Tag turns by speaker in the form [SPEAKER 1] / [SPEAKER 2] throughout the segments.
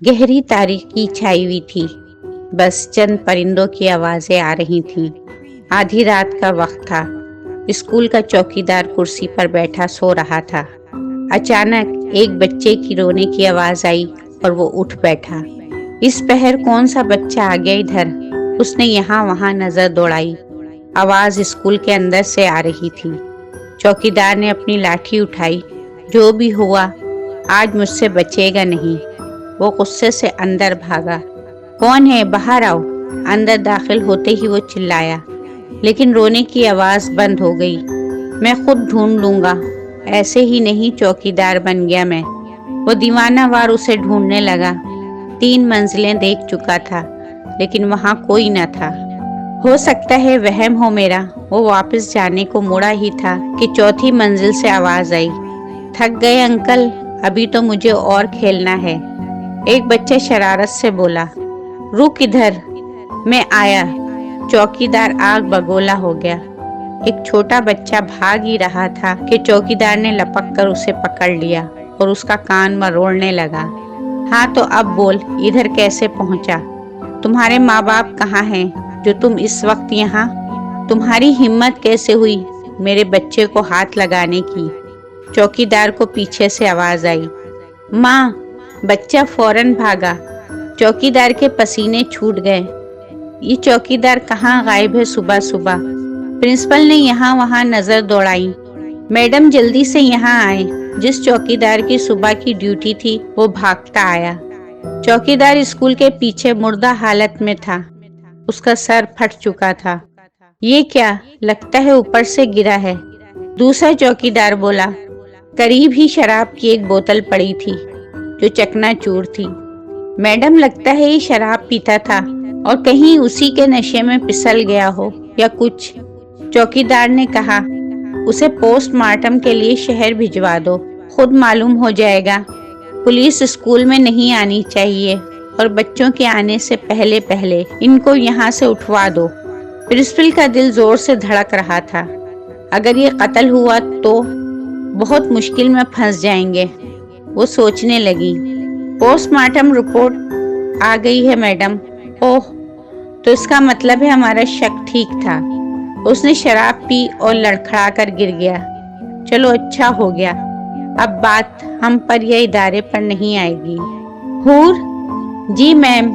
[SPEAKER 1] गहरी तारीकी छाई हुई थी। बस चंद परिंदों की आवाजें आ रही थीं। आधी रात का वक्त था। स्कूल का चौकीदार कुर्सी पर बैठा सो रहा था। अचानक एक बच्चे की रोने की आवाज आई और वो उठ बैठा। इस पहर कौन सा बच्चा आ गया इधर? उसने यहाँ वहाँ नजर दौड़ाई। आवाज स्कूल के अंदर से आ रही थी। चौकीदार ने अपनी लाठी उठाई। जो भी हुआ, आज मुझसे बचेगा नहीं। वो गुस्से से अंदर भागा। कौन है? बाहर आओ। अंदर दाखिल होते ही वो चिल्लाया, लेकिन रोने की आवाज बंद हो गई। मैं खुद ढूंढ लूंगा। ऐसे ही नहीं चौकीदार बन गया मैं। वो दीवानावार उसे ढूंढने लगा। 3 मंजिलें देख चुका था, लेकिन वहां कोई न था। हो सकता है वहम हो मेरा। वो वापस जाने को मुड़ा ही था कि चौथी मंजिल से आवाज आई, थक गए अंकल? अभी तो मुझे और खेलना है। एक बच्चा शरारत से बोला, रुक इधर, मैं आया। चौकीदार आग बगोला हो गया। एक छोटा बच्चा भाग ही रहा था कि चौकीदार ने लपक कर उसे पकड़ लिया और उसका कान मरोड़ने लगा। हाँ तो अब बोल, इधर कैसे पहुंचा? तुम्हारे माँ बाप कहाँ हैं जो तुम इस वक्त यहाँ? तुम्हारी हिम्मत कैसे हुई मेरे बच्चे को हाथ लगाने की? चौकीदार को पीछे से आवाज आई, माँ। बच्चा फौरन भागा। चौकीदार के पसीने छूट गए। ये चौकीदार कहाँ गायब है सुबह सुबह? प्रिंसिपल ने यहाँ वहाँ नजर दौड़ाई। मैडम जल्दी से यहाँ आए। जिस चौकीदार की सुबह की ड्यूटी थी वो भागता आया। चौकीदार स्कूल के पीछे मुर्दा हालत में था। उसका सर फट चुका था। ये क्या? लगता है ऊपर से गिरा है। दूसरा चौकीदार बोला। करीब ही शराब की एक बोतल पड़ी थी जो चकनाचूर थी। मैडम लगता है ये शराब पीता था और कहीं उसी के नशे में फिसल गया हो या कुछ। चौकीदार ने कहा, उसे पोस्टमार्टम के लिए शहर भिजवा दो, खुद मालूम हो जाएगा। पुलिस स्कूल में नहीं आनी चाहिए और बच्चों के आने से पहले पहले इनको यहाँ से उठवा दो। प्रिंसिपल का दिल जोर से धड़क रहा था। अगर ये कत्ल हुआ तो बहुत मुश्किल में फंस जाएंगे। वो सोचने लगी। पोस्टमार्टम रिपोर्ट आ गई है मैडम। ओह, तो इसका मतलब है हमारा शक ठीक था। उसने शराब पी और लड़खड़ा कर गिर गया। चलो अच्छा हो गया, अब बात हम पर या इदारे पर नहीं आएगी। हूर? जी मैम।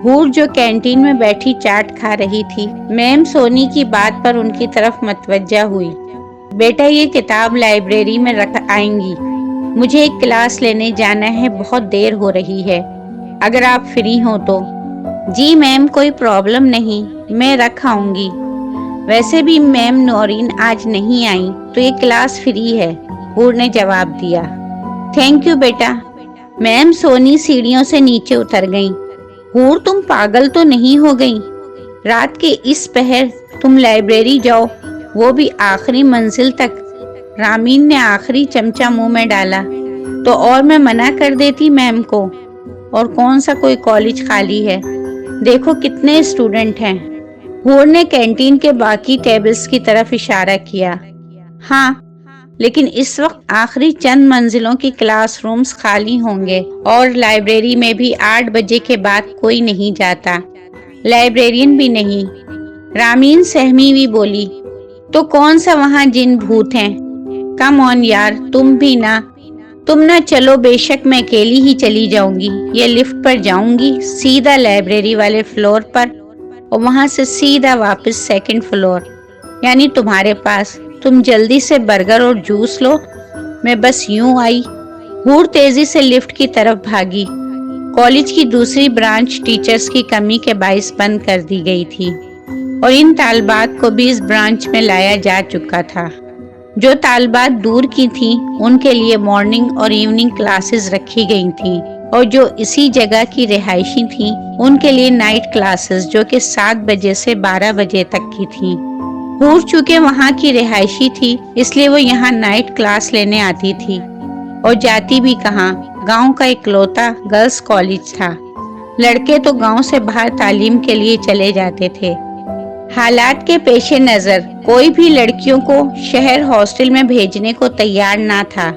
[SPEAKER 1] हूर जो कैंटीन में बैठी चाट खा रही थी। मैम सोनी की बात पर उनकी तरफ मतवज्जा हुई। बेटा ये किताब लाइब्रेरी में रख आएंगी, मुझे एक क्लास लेने जाना है, बहुत देर हो रही है, अगर आप फ्री हो तो। जी मैम कोई प्रॉब्लम नहीं, मैं रख आऊंगी। वैसे भी मैम नौरीन आज नहीं आई तो ये क्लास फ्री है, हूर ने जवाब दिया। थैंक यू बेटा। मैम सोनी सीढ़ियों से नीचे उतर गई। हूर तुम पागल तो नहीं हो गई? रात के इस पहर तुम लाइब्रेरी जाओ, वो भी आखिरी मंजिल तक। रामीन ने आखिरी चमचा मुंह में डाला। तो और मैं मना कर देती मैम को। और कौन सा कोई कॉलेज खाली है, देखो कितने स्टूडेंट हैं। हूर ने कैंटीन के बाकी टेबल्स की तरफ इशारा किया। हाँ, लेकिन इस वक्त आखिरी चंद मंजिलों की क्लासरूम्स खाली होंगे और लाइब्रेरी में भी 8 बजे के बाद कोई नहीं जाता, लाइब्रेरियन भी नहीं। रामीन सहमी हुई बोली, तो कौन सा वहाँ जिन भूत हैं? कम ऑन यार, तुम ना चलो, बेशक मैं अकेली ही चली जाऊंगी। ये लिफ्ट पर जाऊंगी सीधा लाइब्रेरी वाले फ्लोर पर और वहां से सीधा वापस सेकंड फ्लोर, यानी तुम्हारे पास। तुम जल्दी से बर्गर और जूस लो, मैं बस यूं आई। हूर तेजी से लिफ्ट की तरफ भागी। कॉलेज की दूसरी ब्रांच टीचर्स की कमी के बाइस बंद कर दी गई थी और इन तालबात को भी इस ब्रांच में लाया जा चुका था। जो तालबात दूर की थीं, उनके लिए मॉर्निंग और इवनिंग क्लासेस रखी गई थीं और जो इसी जगह की रिहायशी थीं, उनके लिए नाइट क्लासेस जो कि 7 बजे से 12 बजे तक की थीं। हूर चूंकि वहाँ की रिहायशी थी, इसलिए वो यहाँ नाइट क्लास लेने आती थी और जाती भी कहाँ, गांव का इकलौता गर्ल्स कॉलेज था। लड़के तो गांव से बाहर तालीम के लिए चले जाते थे। हालात के पेश नजर कोई भी लड़कियों को शहर हॉस्टल में भेजने को तैयार ना था।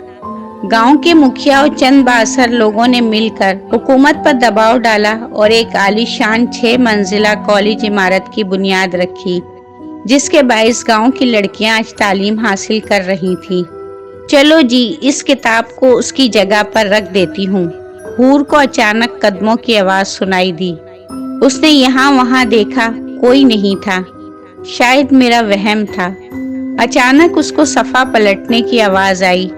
[SPEAKER 1] गांव के मुखिया और चंद बासर लोगों ने मिलकर हुकूमत पर दबाव डाला और एक आलीशान 6 मंजिला कॉलेज इमारत की बुनियाद रखी, जिसके बाइस गांव की लड़कियां आज तालीम हासिल कर रही थीं। चलो जी, इस किताब को उसकी जगह पर रख देती हूँ। हूर को अचानक कदमों की आवाज सुनाई दी। उसने यहाँ वहाँ देखा, कोई नहीं था। शायद मेरा वहम था। अचानक उसको सफा पलटने की आवाज आई।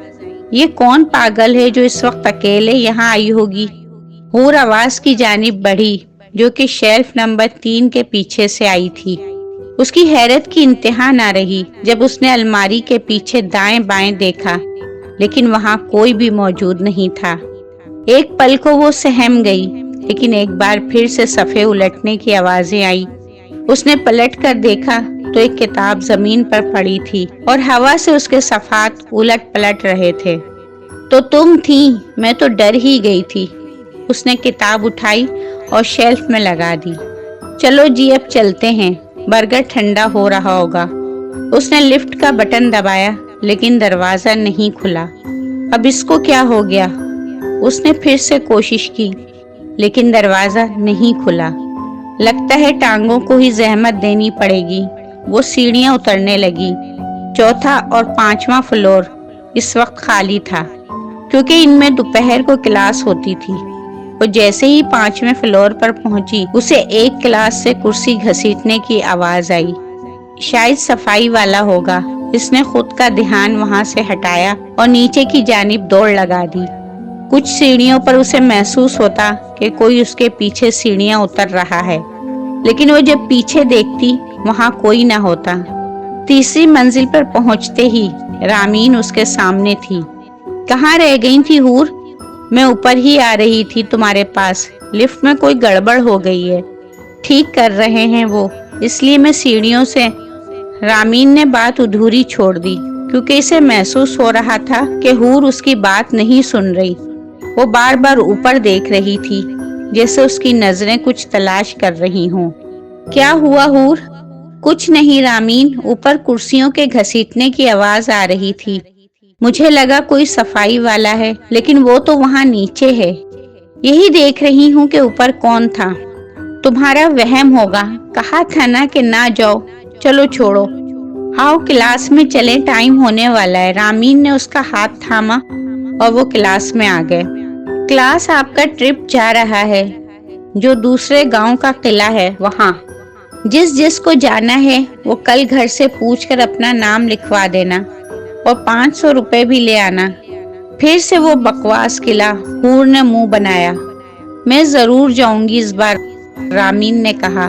[SPEAKER 1] ये कौन पागल है जो इस वक्त अकेले यहाँ आई होगी? हूर आवाज की जानिब बढ़ी, जो कि शेल्फ नंबर 3 के पीछे से आई थी। उसकी हैरत की इंतहा ना रही जब उसने अलमारी के पीछे दाएं बाएं देखा, लेकिन वहां कोई भी मौजूद नहीं था। एक पल को वो सहम गई, लेकिन एक बार फिर से सफ़े उलटने की आवाजें आई। उसने पलट कर देखा तो एक किताब जमीन पर पड़ी थी और हवा से उसके सफ़ात उलट पलट रहे थे। तो तुम थी, मैं तो डर ही गई थी। उसने किताब उठाई और शेल्फ में लगा दी। चलो जी, अब चलते हैं, बर्गर ठंडा हो रहा होगा। उसने लिफ्ट का बटन दबाया, लेकिन दरवाजा नहीं खुला। अब इसको क्या हो गया? उसने फिर से कोशिश की, लेकिन दरवाजा नहीं खुला। लगता है टांगों को ही जहमत देनी पड़ेगी। वो सीढ़ियां उतरने लगी। चौथा और 5वां फ्लोर इस वक्त खाली था, क्योंकि इनमें दोपहर को क्लास होती थी। वो जैसे ही 5वें फ्लोर पर पहुंची, उसे एक क्लास से कुर्सी घसीटने की आवाज आई। शायद सफाई वाला होगा। इसने खुद का ध्यान वहां से हटाया और नीचे की जानिब दौड़ लगा दी। कुछ सीढ़ियों पर उसे महसूस होता कि कोई उसके पीछे सीढ़ियां उतर रहा है, लेकिन वो जब पीछे देखती वहां कोई ना होता। तीसरी मंजिल पर पहुंचते ही रामीन उसके सामने थी। कहाँ रह गई थी हूर? मैं ऊपर ही आ रही थी तुम्हारे पास। लिफ्ट में कोई गड़बड़ हो गई है, ठीक कर रहे हैं वो, इसलिए मैं सीढ़ियों से। रामीन ने बात अधूरी छोड़ दी, क्योंकि इसे महसूस हो रहा था कि हूर उसकी बात नहीं सुन रही। वो बार बार ऊपर देख रही थी, जैसे उसकी नजरें कुछ तलाश कर रही हों। क्या हुआ हूर? कुछ नहीं रामीन, ऊपर कुर्सियों के घसीटने की आवाज आ रही थी। मुझे लगा कोई सफाई वाला है, लेकिन वो तो वहां नीचे है। यही देख रही हूँ कि ऊपर कौन था। तुम्हारा वहम होगा, कहा था ना कि ना जाओ। चलो छोड़ो, आओ क्लास में चले, टाइम होने वाला है। रामीन ने उसका हाथ थामा और वो क्लास में आ गए। क्लास आपका ट्रिप जा रहा है, जो दूसरे गांव का किला है वहाँ। जिस को जाना है वो कल घर से पूछकर अपना नाम लिखवा देना और 500 रुपए भी ले आना। फिर से वो बकवास किला। हूर ने मुंह बनाया। मैं जरूर जाऊंगी इस बार, रामीन ने कहा।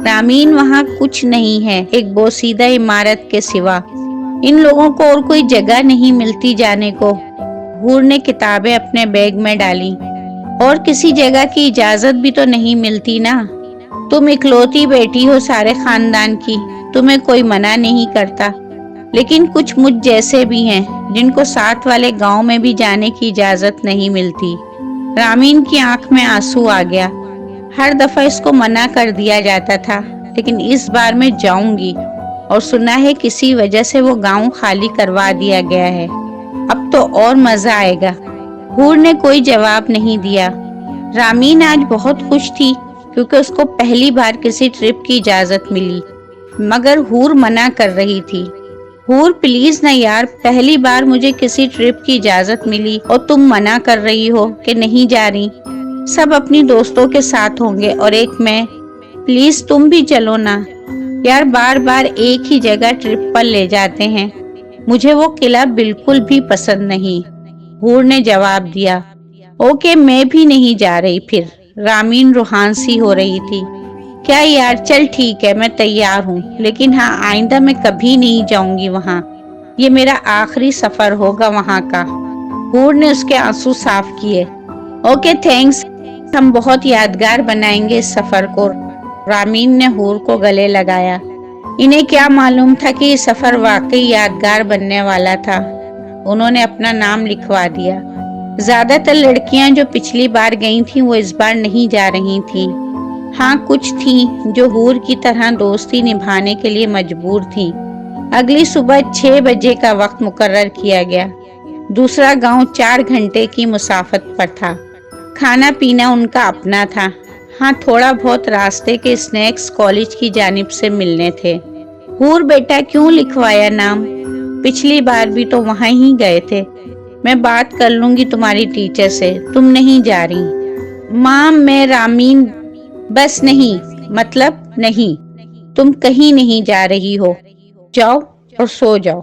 [SPEAKER 1] रामीन, वहाँ कुछ नहीं है, एक बोसीदा इमारत के सिवा। इन लोगों को और कोई जगह नहीं मिलती जाने को। हूर ने किताबें अपने बैग में डाली। और किसी जगह की इजाजत भी तो नहीं मिलती ना। तुम इकलौती बेटी हो सारे खानदान की, तुम्हें कोई मना नहीं करता, लेकिन कुछ मुझ जैसे भी हैं जिनको साथ वाले गांव में भी जाने की इजाजत नहीं मिलती। रामीन की आंख में आंसू आ गया। हर दफा इसको मना कर दिया जाता था, लेकिन इस बार मैं जाऊंगी। और सुना है किसी वजह से वो गांव खाली करवा दिया गया है। अब तो और मजा आएगा। हूर ने कोई जवाब नहीं दिया। रामीन आज बहुत खुश थी, क्योंकि उसको पहली बार किसी ट्रिप की इजाजत मिली, मगर हूर मना कर रही थी। हूर प्लीज ना यार, पहली बार मुझे किसी ट्रिप की इजाजत मिली और तुम मना कर रही हो कि नहीं जा रही। सब अपनी दोस्तों के साथ होंगे और एक मैं। प्लीज तुम भी चलो ना यार, बार बार एक ही जगह ट्रिप पर ले जाते हैं। मुझे वो किला बिल्कुल भी पसंद नहीं। हूर ने जवाब दिया। ओके, मैं भी नहीं जा रही फिर। रामीन रूहान सी हो रही थी। क्या यार, चल ठीक है, मैं तैयार हूँ, लेकिन हाँ, आइंदा मैं कभी नहीं जाऊंगी वहाँ। ये मेरा आखिरी सफर होगा वहाँ का। हूर ने उसके आंसू साफ किए। ओके थैंक्स, हम बहुत यादगार बनाएंगे इस सफर को। रामीन ने हूर को गले लगाया। इन्हें क्या मालूम था कि ये सफर वाकई यादगार बनने वाला था। उन्होंने अपना नाम लिखवा दिया। ज्यादातर लड़कियां जो पिछली बार गई थीं, वो इस बार नहीं जा रही थीं। हाँ, कुछ थीं जो हूर की तरह दोस्ती निभाने के लिए मजबूर थीं। अगली सुबह 6 बजे का वक्त मुकर्रर किया गया। دوسرا گاؤں 4 گھنٹے کی مسافت پر تھا۔ کھانا پینا ان کا اپنا تھا۔ ہاں، تھوڑا بہت راستے کے سنیکس کالج کی جانب سے ملنے تھے۔ حور بیٹا کیوں لکھوایا نام؟ پچھلی بار بھی تو وہاں ہی گئے تھے۔ میں بات کر لوں گی تمہاری ٹیچر سے، تم نہیں جا رہی؟ ماں، میں رامین بس نہیں، مطلب نہیں، تم کہیں نہیں جا رہی ہو، جاؤ اور سو جاؤ۔